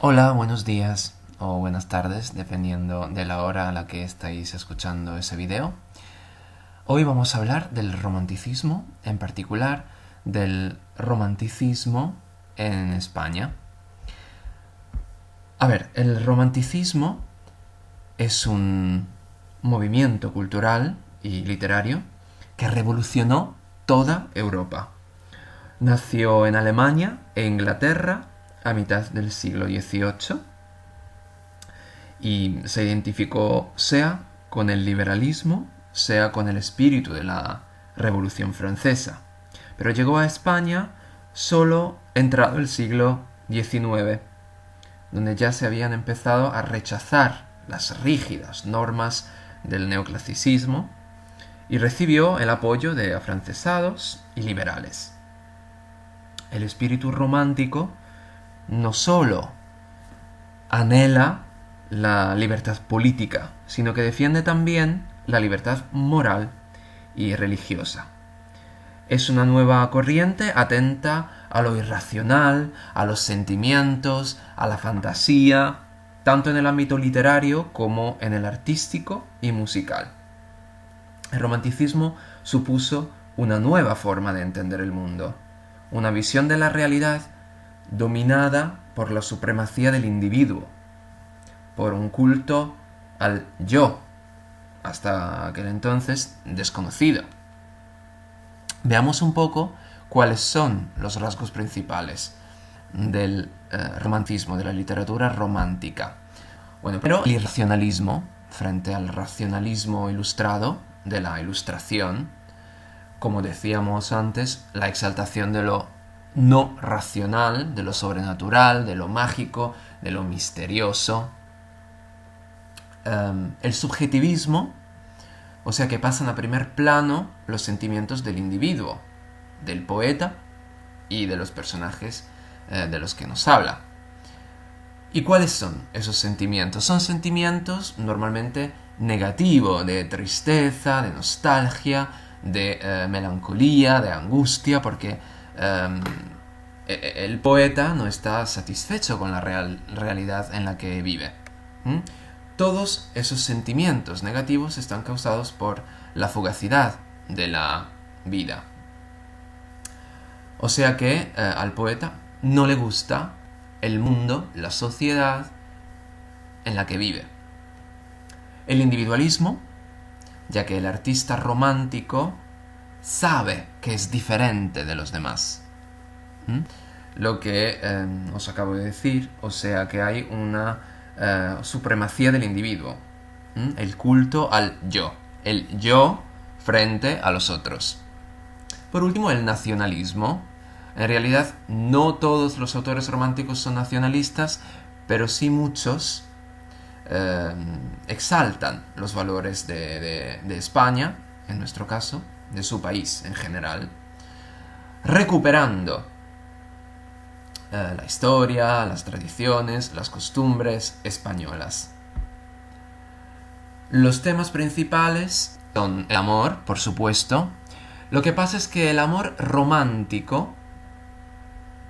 Hola, buenos días o buenas tardes, dependiendo de la hora a la que estáis escuchando ese video. Hoy vamos a hablar del romanticismo, en particular del romanticismo en España. A ver, el romanticismo es un movimiento cultural y literario que revolucionó toda Europa. Nació en Alemania e Inglaterra a mitad del siglo XVIII y se identificó sea con el liberalismo, sea con el espíritu de la Revolución Francesa. Pero llegó a España solo entrado el siglo XIX, donde ya se habían empezado a rechazar las rígidas normas del neoclasicismo y recibió el apoyo de afrancesados y liberales. El espíritu romántico no solo anhela la libertad política, sino que defiende también la libertad moral y religiosa. Es una nueva corriente atenta a lo irracional, a los sentimientos, a la fantasía, tanto en el ámbito literario como en el artístico y musical. El romanticismo supuso una nueva forma de entender el mundo, una visión de la realidad dominada por la supremacía del individuo, por un culto al yo, hasta aquel entonces desconocido. Veamos un poco cuáles son los rasgos principales del romanticismo, de la literatura romántica. Bueno, pero el irracionalismo, frente al racionalismo ilustrado de la Ilustración, como decíamos antes, la exaltación de lo no racional, de lo sobrenatural, de lo mágico, de lo misterioso. El subjetivismo, o sea que pasan a primer plano los sentimientos del individuo, del poeta y de los personajes de los que nos habla. ¿Y cuáles son esos sentimientos? Son sentimientos normalmente negativos, de tristeza, de nostalgia, de melancolía, de angustia, porque el poeta no está satisfecho con la realidad en la que vive. Todos esos sentimientos negativos están causados por la fugacidad de la vida. O sea que al poeta no le gusta el mundo, la sociedad en la que vive. El individualismo, ya que el artista romántico sabe que es diferente de los demás. Lo que os acabo de decir, o sea que hay una supremacía del individuo, el culto al yo, el yo frente a los otros. Por último, el nacionalismo. En realidad, no todos los autores románticos son nacionalistas, pero sí muchos exaltan los valores de España, en nuestro caso, de su país en general, recuperando la historia, las tradiciones, las costumbres españolas. Los temas principales son el amor, por supuesto. Lo que pasa es que el amor romántico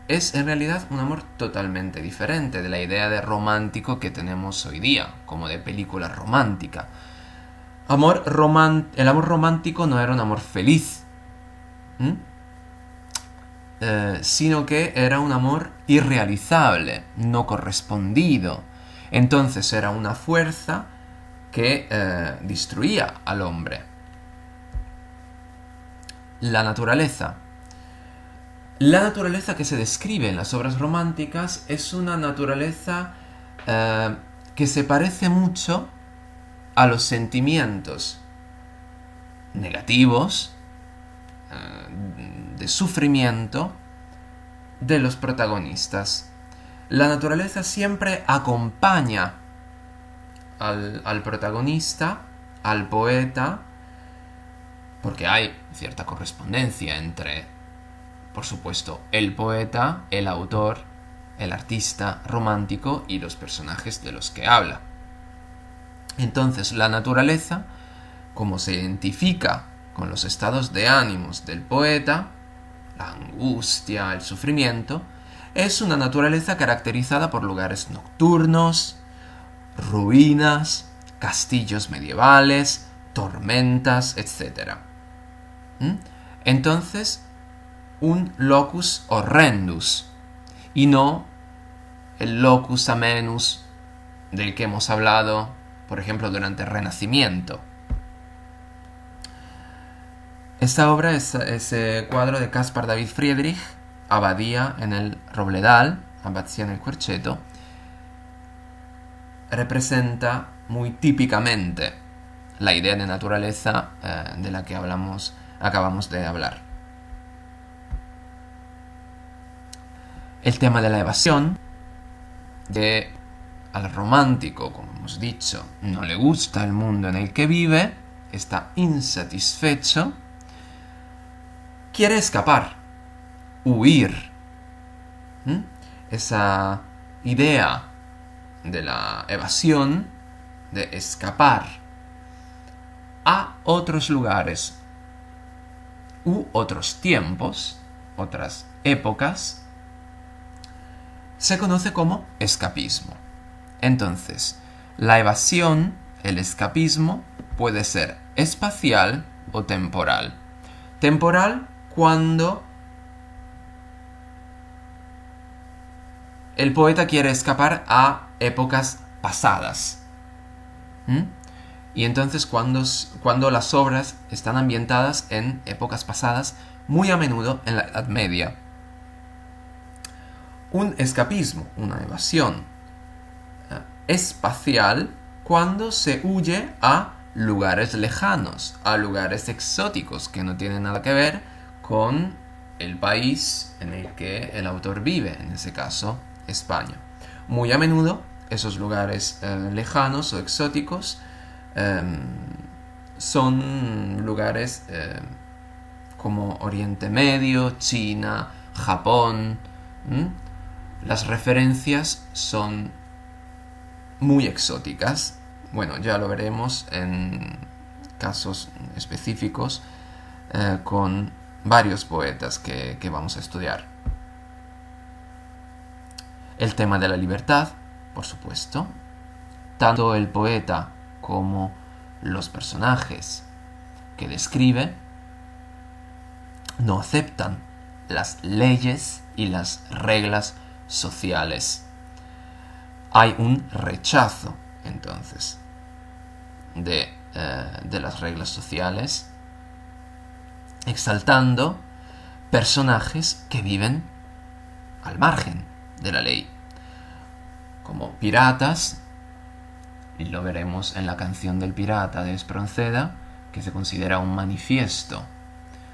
es en realidad un amor totalmente diferente de la idea de romántico que tenemos hoy día, como de película romántica. El amor romántico no era un amor feliz, sino que era un amor irrealizable, no correspondido. Entonces era una fuerza que destruía al hombre. La naturaleza que se describe en las obras románticas es una naturaleza que se parece mucho a los sentimientos negativos, de sufrimiento de los protagonistas. La naturaleza siempre acompaña al protagonista, al poeta, porque hay cierta correspondencia entre, por supuesto, el poeta, el autor, el artista romántico y los personajes de los que habla. Entonces, la naturaleza, como se identifica con los estados de ánimos del poeta, la angustia, el sufrimiento, es una naturaleza caracterizada por lugares nocturnos, ruinas, castillos medievales, tormentas, etc. Entonces, un locus horrendus y no el locus amenus del que hemos hablado, por ejemplo, durante el Renacimiento. Esta obra es ese cuadro de Caspar David Friedrich, Abadía en el Robledal, Abbazia en el Querceto, representa muy típicamente la idea de naturaleza de la que acabamos de hablar. El tema de la evasión, que al romántico, como hemos dicho, no le gusta el mundo en el que vive, está insatisfecho, quiere escapar, huir. Esa idea de la evasión, de escapar a otros lugares u otros tiempos, otras épocas, se conoce como escapismo. Entonces, la evasión, el escapismo, puede ser espacial o temporal. Temporal cuando el poeta quiere escapar a épocas pasadas. Y entonces cuando las obras están ambientadas en épocas pasadas, muy a menudo en la Edad Media. Un escapismo, una evasión espacial, cuando se huye a lugares lejanos, a lugares exóticos que no tienen nada que ver con el país en el que el autor vive, en ese caso, España. Muy a menudo, esos lugares lejanos o exóticos son lugares como Oriente Medio, China, Japón. Las referencias son muy exóticas. Bueno, ya lo veremos en casos específicos con varios poetas que vamos a estudiar. El tema de la libertad, por supuesto. Tanto el poeta como los personajes que describe no aceptan las leyes y las reglas sociales. Hay un rechazo, entonces, de las reglas sociales, exaltando personajes que viven al margen de la ley, como piratas, y lo veremos en la canción del pirata de Espronceda, que se considera un manifiesto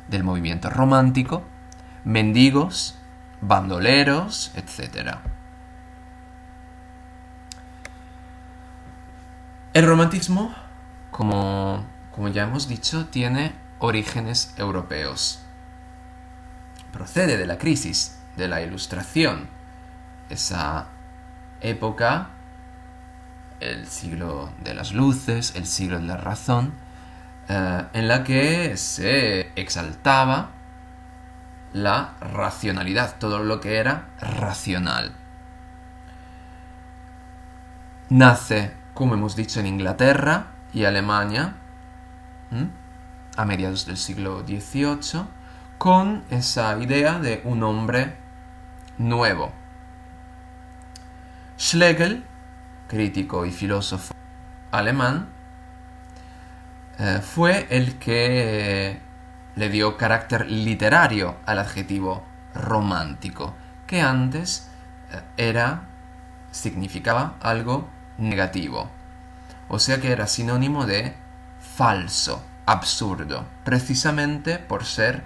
del movimiento romántico, mendigos, bandoleros, etc. El romanticismo, como ya hemos dicho, tiene orígenes europeos. Procede de la crisis de la Ilustración, esa época, el siglo de las luces, el siglo de la razón, en la que se exaltaba la racionalidad, todo lo que era racional. Nace, como hemos dicho, en Inglaterra y Alemania, a mediados del siglo XVIII, con esa idea de un hombre nuevo. Schlegel, crítico y filósofo alemán, fue el que le dio carácter literario al adjetivo romántico, que antes significaba algo negativo, o sea que era sinónimo de falso, absurdo, precisamente por ser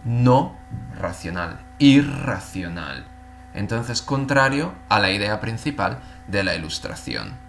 no racional, irracional. Entonces, contrario a la idea principal de la Ilustración.